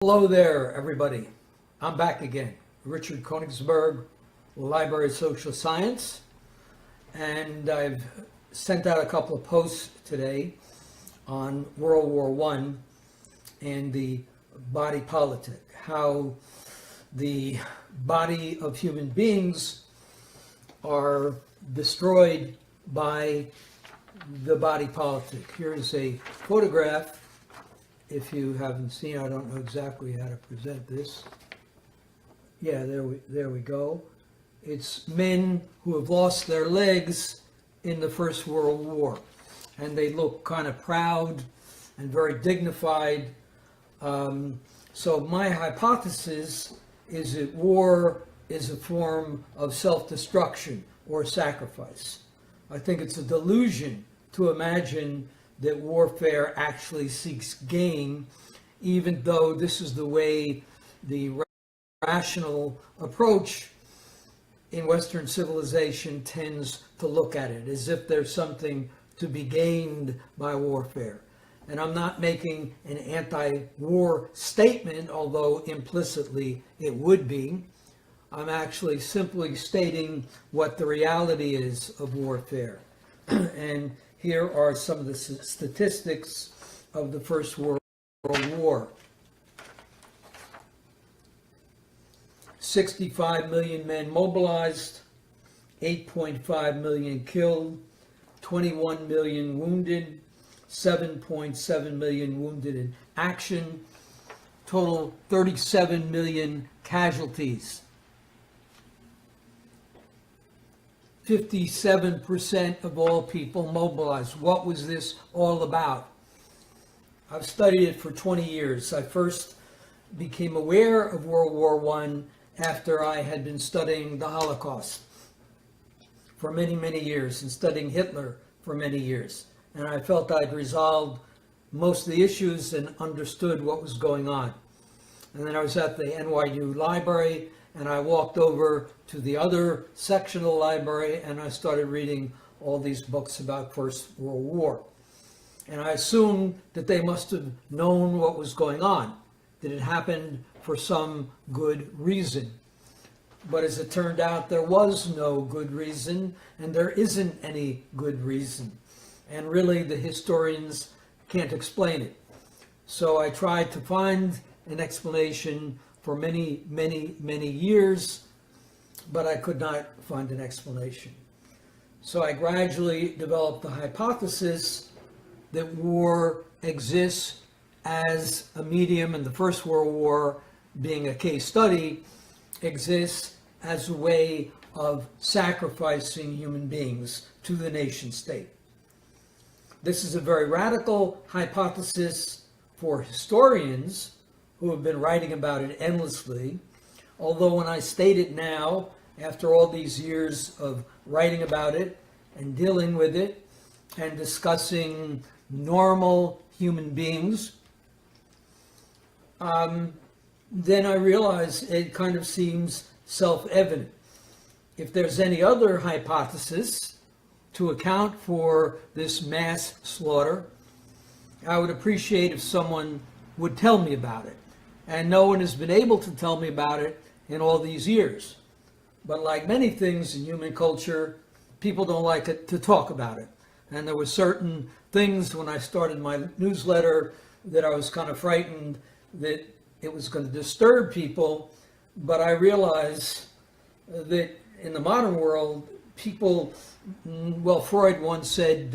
Hello there, everybody. I'm back again. Richard Koenigsberg, Library of Social Science, and I've sent out a couple of posts today on World War I and the body politic, how the body of human beings are destroyed by the body politic. Here's a photograph. If you haven't seen, I don't know exactly how to present this. Yeah, there we go. It's men who have lost their legs in the First World War, and they look kind of proud and very dignified. So my hypothesis is that war is a form of self-destruction or sacrifice. I think it's a delusion to imagine that warfare actually seeks gain, even though this is the way the rational approach in Western civilization tends to look at it, as if there's something to be gained by warfare. And I'm not making an anti-war statement, although implicitly it would be. I'm actually simply stating what the reality is of warfare. And here are some of the statistics of the First World War. 65 million men mobilized, 8.5 million killed, 21 million wounded, 7.7 million wounded in action, total 37 million casualties. 57% of all people mobilized. What was this all about? I've studied it for 20 years. I first became aware of World War I after I had been studying the Holocaust for many, many years and studying Hitler for many years. And I felt I'd resolved most of the issues and understood what was going on. And then I was at the NYU library, and I walked over to the other section of the library, and I started reading all these books about First World War. And I assumed that they must have known what was going on, that it happened for some good reason. But as it turned out, there was no good reason, and there isn't any good reason. And really, the historians can't explain it. So I tried to find an explanation for many, many, many years, but I could not find an explanation. So I gradually developed the hypothesis that war exists as a medium, and the First World War, being a case study, exists as a way of sacrificing human beings to the nation state. This is a very radical hypothesis for historians who have been writing about it endlessly, although when I state it now, after all these years of writing about it and dealing with it and discussing normal human beings, then I realize it kind of seems self-evident. If there's any other hypothesis to account for this mass slaughter, I would appreciate if someone would tell me about it. And no one has been able to tell me about it in all these years. But like many things in human culture, people don't like it to talk about it. And there were certain things when I started my newsletter that I was kind of frightened that it was going to disturb people. But I realized that in the modern world, people, well, Freud once said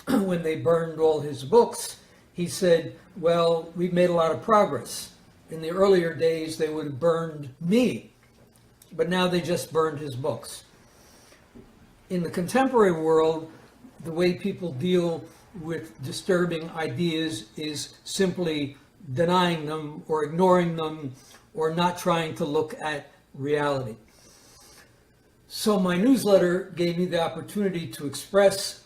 when they burned all his books, he said, well, we've made a lot of progress. In the earlier days, they would have burned me, but now they just burned his books. In the contemporary world, the way people deal with disturbing ideas is simply denying them or ignoring them or not trying to look at reality. So my newsletter gave me the opportunity to express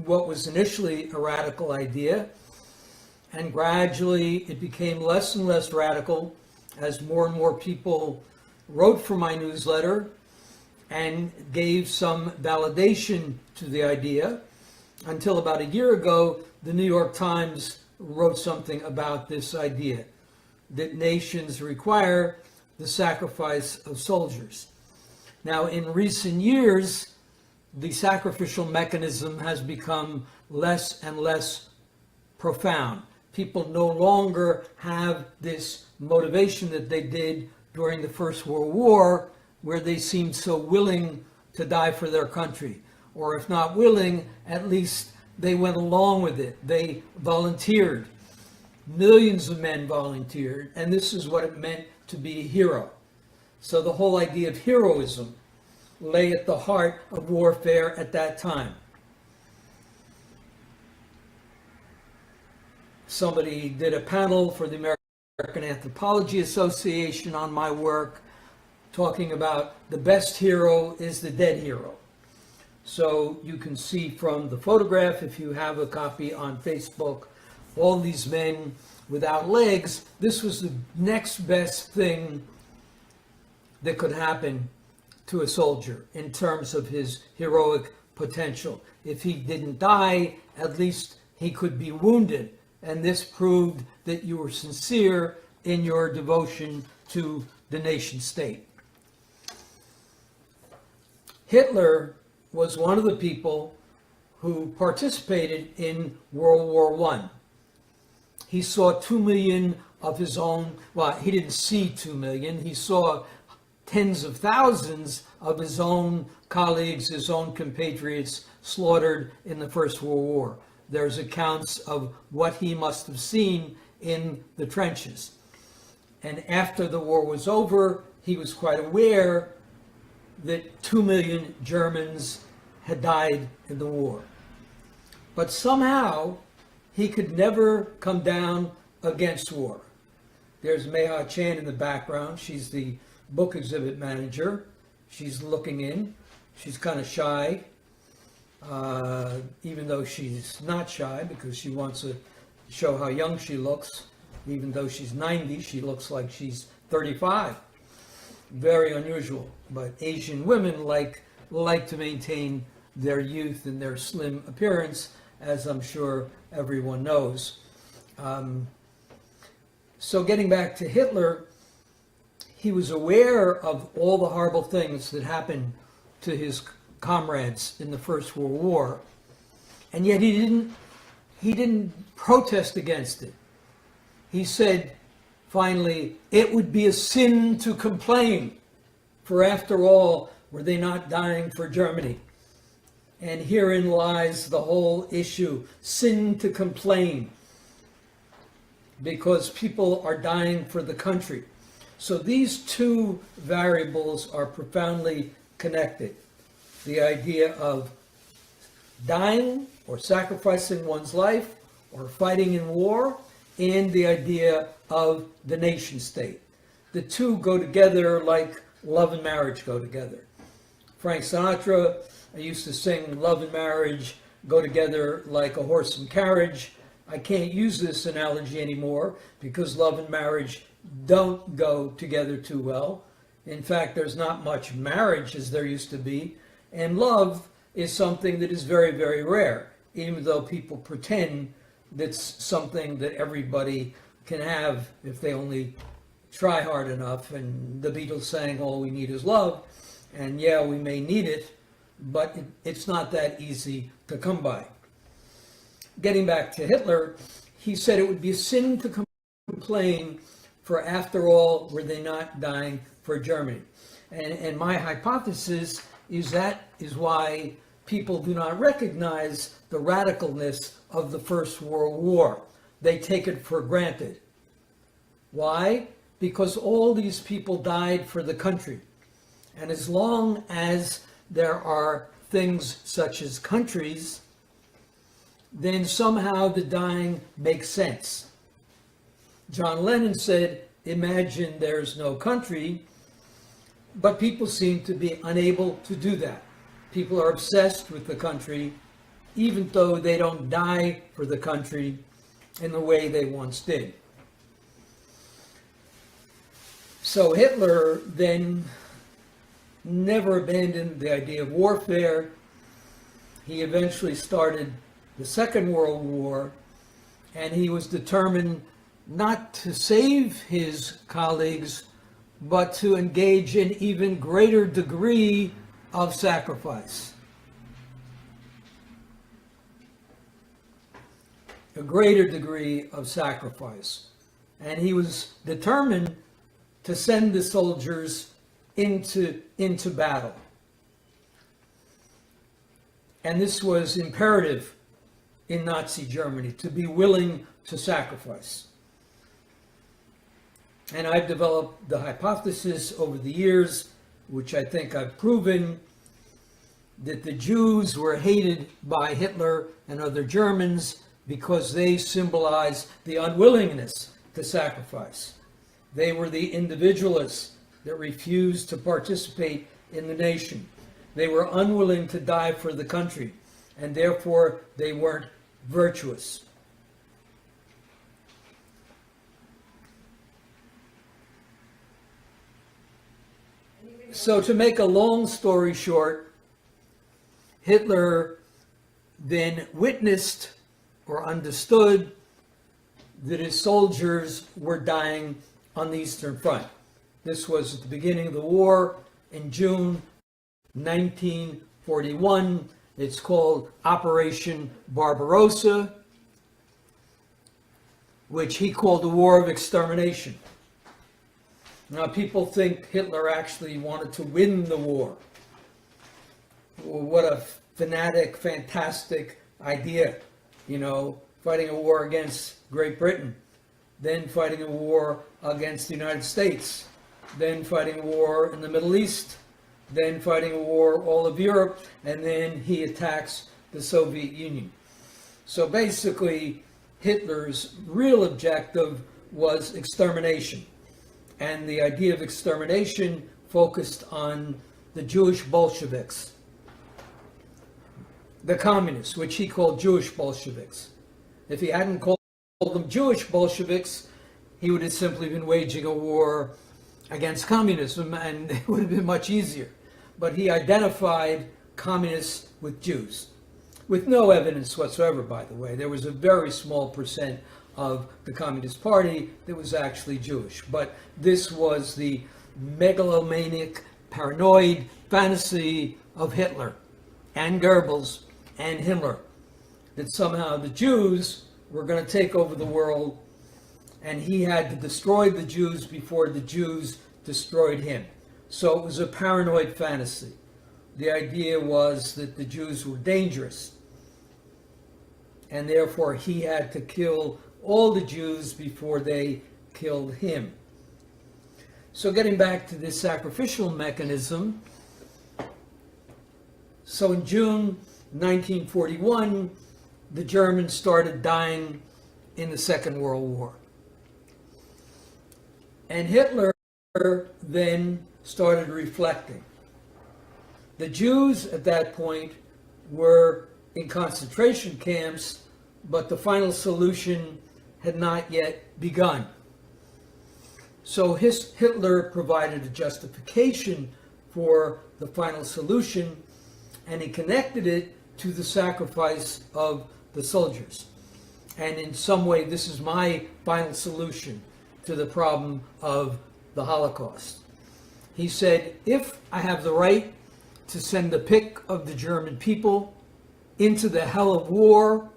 what was initially a radical idea, and gradually it became less and less radical as more and more people wrote for my newsletter and gave some validation to the idea, until about a year ago, the New York Times wrote something about this idea. that nations require the sacrifice of soldiers. Now, in recent years, the sacrificial mechanism has become less and less profound. People no longer have this motivation that they did during the First World War, where they seemed so willing to die for their country. Or if not willing, at least they went along with it. They volunteered. Millions of men volunteered, and this is what it meant to be a hero. So the whole idea of heroism lay at the heart of warfare at that time. Somebody did a panel for the American Anthropology Association on my work, talking about the best hero is the dead hero. So you can see from the photograph, if you have a copy on Facebook, all these men without legs. This was the next best thing that could happen to a soldier in terms of his heroic potential. If he didn't die, at least he could be wounded. And this proved that you were sincere in your devotion to the nation state. Hitler was one of the people who participated in World War I. He saw 2 million of his own, well, he didn't see 2 million, he saw tens of thousands of his own colleagues, his own compatriots slaughtered in the First World War. There's accounts of what he must have seen in the trenches. And after the war was over, he was quite aware that 2 million Germans had died in the war. But somehow, he could never come down against war. There's Meha Chan in the background. She's the book exhibit manager. She's looking in. She's kind of shy, even though she's not shy, because she wants to show how young she looks. Even though she's 90, she looks like she's 35. Very unusual. But Asian women like to maintain their youth and their slim appearance, as I'm sure everyone knows. So getting back to Hitler, he was aware of all the horrible things that happened to his comrades in the First World War, and yet he didn't protest against it. He said, finally, it would be a sin to complain, for after all, were they not dying for Germany? And herein lies the whole issue, sin to complain, because people are dying for the country. So these two variables are profoundly connected. The idea of dying or sacrificing one's life or fighting in war, and the idea of the nation state. The two go together like love and marriage go together. Frank Sinatra used to sing love and marriage go together like a horse and carriage. I can't use this analogy anymore because love and marriage don't go together too well. In fact, there's not much marriage as there used to be. And love is something that is very, very rare, even though people pretend that's something that everybody can have if they only try hard enough. And the Beatles sang, all we need is love. And yeah, we may need it, but it's not that easy to come by. Getting back to Hitler, he said it would be a sin to complain, for after all, were they not dying for Germany? And my hypothesis is that is why people do not recognize the radicalness of the First World War. They take it for granted. Why? Because all these people died for the country. And as long as there are things such as countries, then somehow the dying makes sense. John Lennon said, imagine there's no country, but people seem to be unable to do that. People are obsessed with the country, even though they don't die for the country in the way they once did. So Hitler then never abandoned the idea of warfare. He eventually started the Second World War, and he was determined not to save his colleagues, but to engage in even greater degree of sacrifice. A greater degree of sacrifice. And he was determined to send the soldiers into battle. And this was imperative in Nazi Germany, to be willing to sacrifice. And I've developed the hypothesis over the years, which I think I've proven, that the Jews were hated by Hitler and other Germans because they symbolized the unwillingness to sacrifice. They were the individualists that refused to participate in the nation. They were unwilling to die for the country, and therefore they weren't virtuous. So to make a long story short, Hitler then witnessed or understood that his soldiers were dying on the Eastern Front. This was at the beginning of the war in June 1941. It's called Operation Barbarossa, which he called the War of Extermination. Now, people think Hitler actually wanted to win the war. Well, what a fanatic, fantastic idea, fighting a war against Great Britain, then fighting a war against the United States, then fighting a war in the Middle East, then fighting a war all of Europe, and then he attacks the Soviet Union. So basically, Hitler's real objective was extermination. And the idea of extermination focused on the Jewish Bolsheviks, the communists, which he called Jewish Bolsheviks. If he hadn't called them Jewish Bolsheviks, he would have simply been waging a war against communism, and it would have been much easier. But he identified communists with Jews, with no evidence whatsoever, by the way. There was a very small percent of the Communist Party that was actually Jewish. But this was the megalomaniac, paranoid fantasy of Hitler and Goebbels and Himmler, that somehow the Jews were going to take over the world, and he had to destroy the Jews before the Jews destroyed him. So it was a paranoid fantasy. The idea was that the Jews were dangerous, and therefore he had to kill all the Jews before they killed him. So getting back to this sacrificial mechanism, so in June 1941, the Germans started dying in the Second World War. And Hitler then started reflecting. The Jews at that point were in concentration camps, but the final solution had not yet begun. So Hitler provided a justification for the final solution, and he connected it to the sacrifice of the soldiers. And in some way, this is my final solution to the problem of the Holocaust. He said, if I have the right to send the pick of the German people into the hell of war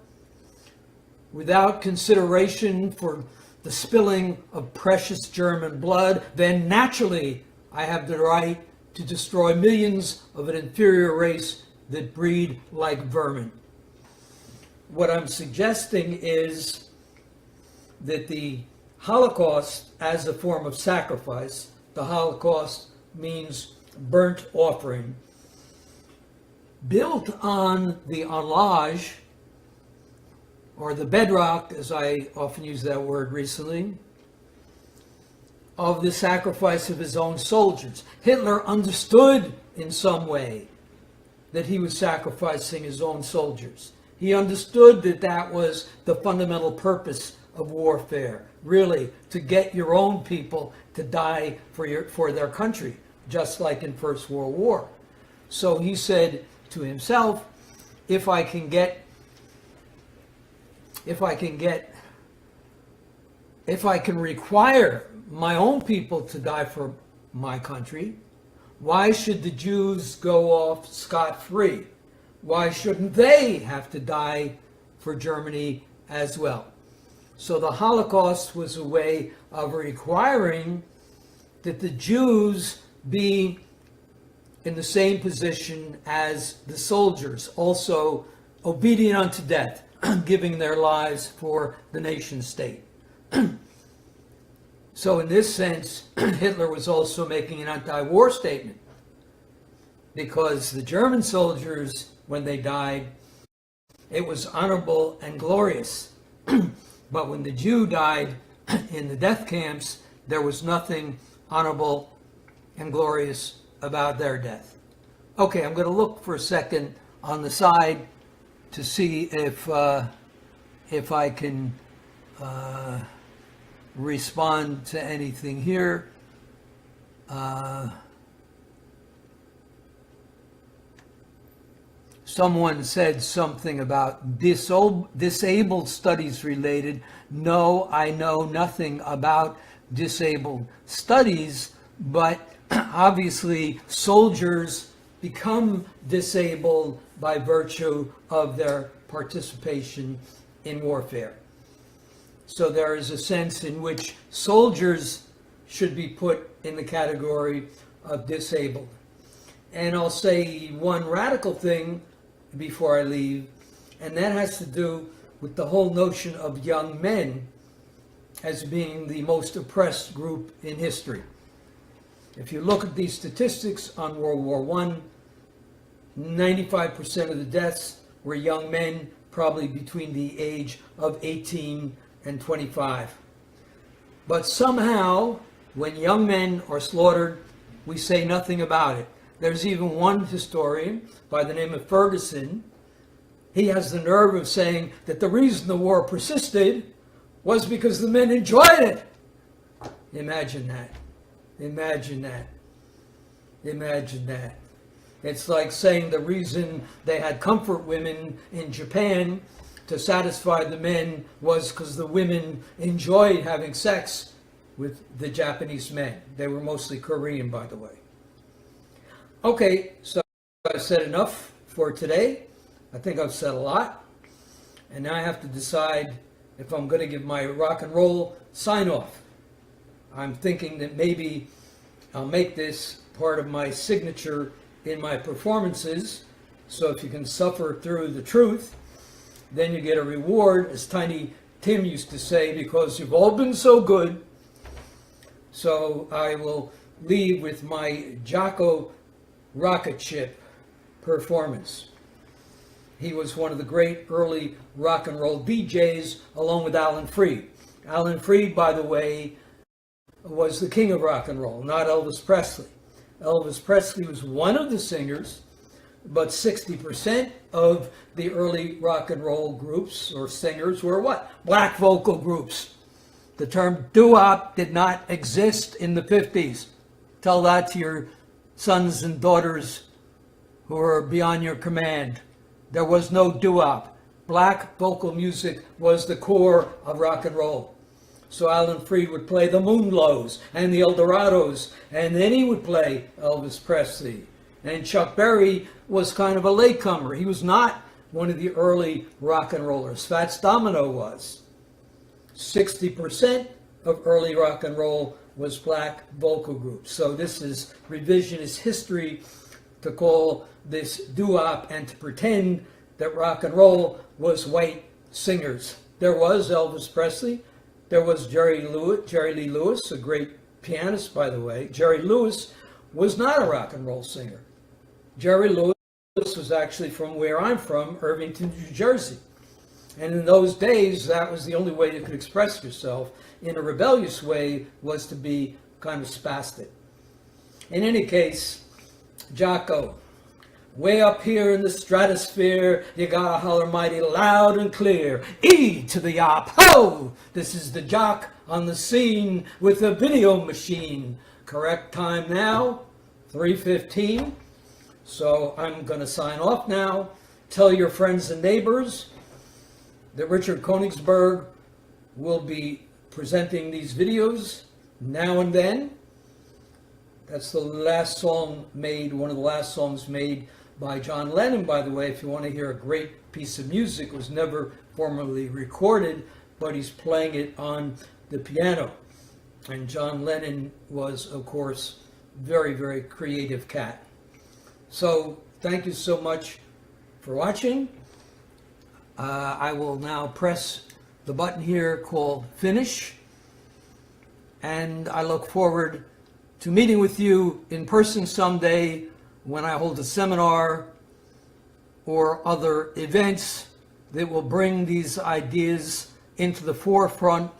without consideration for the spilling of precious German blood, then naturally I have the right to destroy millions of an inferior race that breed like vermin. What I'm suggesting is that the Holocaust, as a form of sacrifice, the Holocaust means burnt offering, built on the alage, or the bedrock, as I often use that word recently, of the sacrifice of his own soldiers. Hitler understood in some way that he was sacrificing his own soldiers. He understood that that was the fundamental purpose of warfare, really, to get your own people to die for their country, just like in First World War. So he said to himself, if I can get if I can require my own people to die for my country, why should the Jews go off scot-free? Why shouldn't they have to die for Germany as well? So the Holocaust was a way of requiring that the Jews be in the same position as the soldiers, also obedient unto death, giving their lives for the nation state. So in this sense, Hitler was also making an anti-war statement, because the German soldiers, when they died, it was honorable and glorious. But when the Jew died in the death camps, there was nothing honorable and glorious about their death. Okay, I'm going to look for a second on the side to see if I can respond to anything here. Someone said something about disabled studies related. No, I know nothing about disabled studies, but obviously soldiers become disabled by virtue of their participation in warfare. So there is a sense in which soldiers should be put in the category of disabled. And I'll say one radical thing before I leave, and that has to do with the whole notion of young men as being the most oppressed group in history. If you look at these statistics on World War I, 95% of the deaths were young men, probably between the age of 18 and 25. But somehow, when young men are slaughtered, we say nothing about it. There's even one historian by the name of Ferguson. He has the nerve of saying that the reason the war persisted was because the men enjoyed it. Imagine that. Imagine that. Imagine that. It's like saying the reason they had comfort women in Japan to satisfy the men was because the women enjoyed having sex with the Japanese men. They were mostly Korean, by the way. Okay, so I've said enough for today. I think I've said a lot. And now I have to decide if I'm going to give my rock and roll sign-off. I'm thinking that maybe I'll make this part of my signature in my performances. So if you can suffer through the truth, then you get a reward, as Tiny Tim used to say, because you've all been so good. So I will leave with my Jocko rocket ship performance. He was one of the great early rock and roll DJs, along with Alan Freed. Alan Freed, by the way, was the king of rock and roll, not Elvis Presley. Elvis Presley was one of the singers, but 60% of the early rock and roll groups or singers were what? Black vocal groups. The term doo-wop did not exist in the 50s. Tell that to your sons and daughters who are beyond your command. There was no doo-wop. Black vocal music was the core of rock and roll. So Alan Freed would play the Moonglows and the Eldorados, and then he would play Elvis Presley. And Chuck Berry was kind of a latecomer. He was not one of the early rock and rollers. Fats Domino was. 60% of early rock and roll was black vocal groups. So this is revisionist history to call this doo-wop and to pretend that rock and roll was white singers. There was Elvis Presley. There was Jerry Lee Lewis, a great pianist, by the way. Jerry Lewis was not a rock and roll singer. Jerry Lewis was actually from where I'm from, Irvington, New Jersey. And in those days, that was the only way you could express yourself in a rebellious way, was to be kind of spastic. In any case, Jocko, way up here in the stratosphere, you gotta holler mighty loud and clear. E to the op, ho! This is the jock on the scene with a video machine. Correct time now, 3:15. So I'm gonna sign off now. Tell your friends and neighbors that Richard Koenigsberg will be presenting these videos now and then. That's the last song made, one of the last songs made by John Lennon, by the way. If you want to hear a great piece of music, it was never formally recorded, but he's playing it on the piano. And John Lennon was, of course, very, very creative cat. So thank you so much for watching. I will now press the button here called Finish, and I look forward to meeting with you in person someday when I hold a seminar or other events that will bring these ideas into the forefront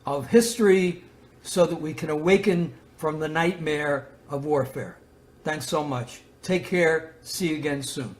of history so that we can awaken from the nightmare of warfare. Thanks so much. Take care. See you again soon.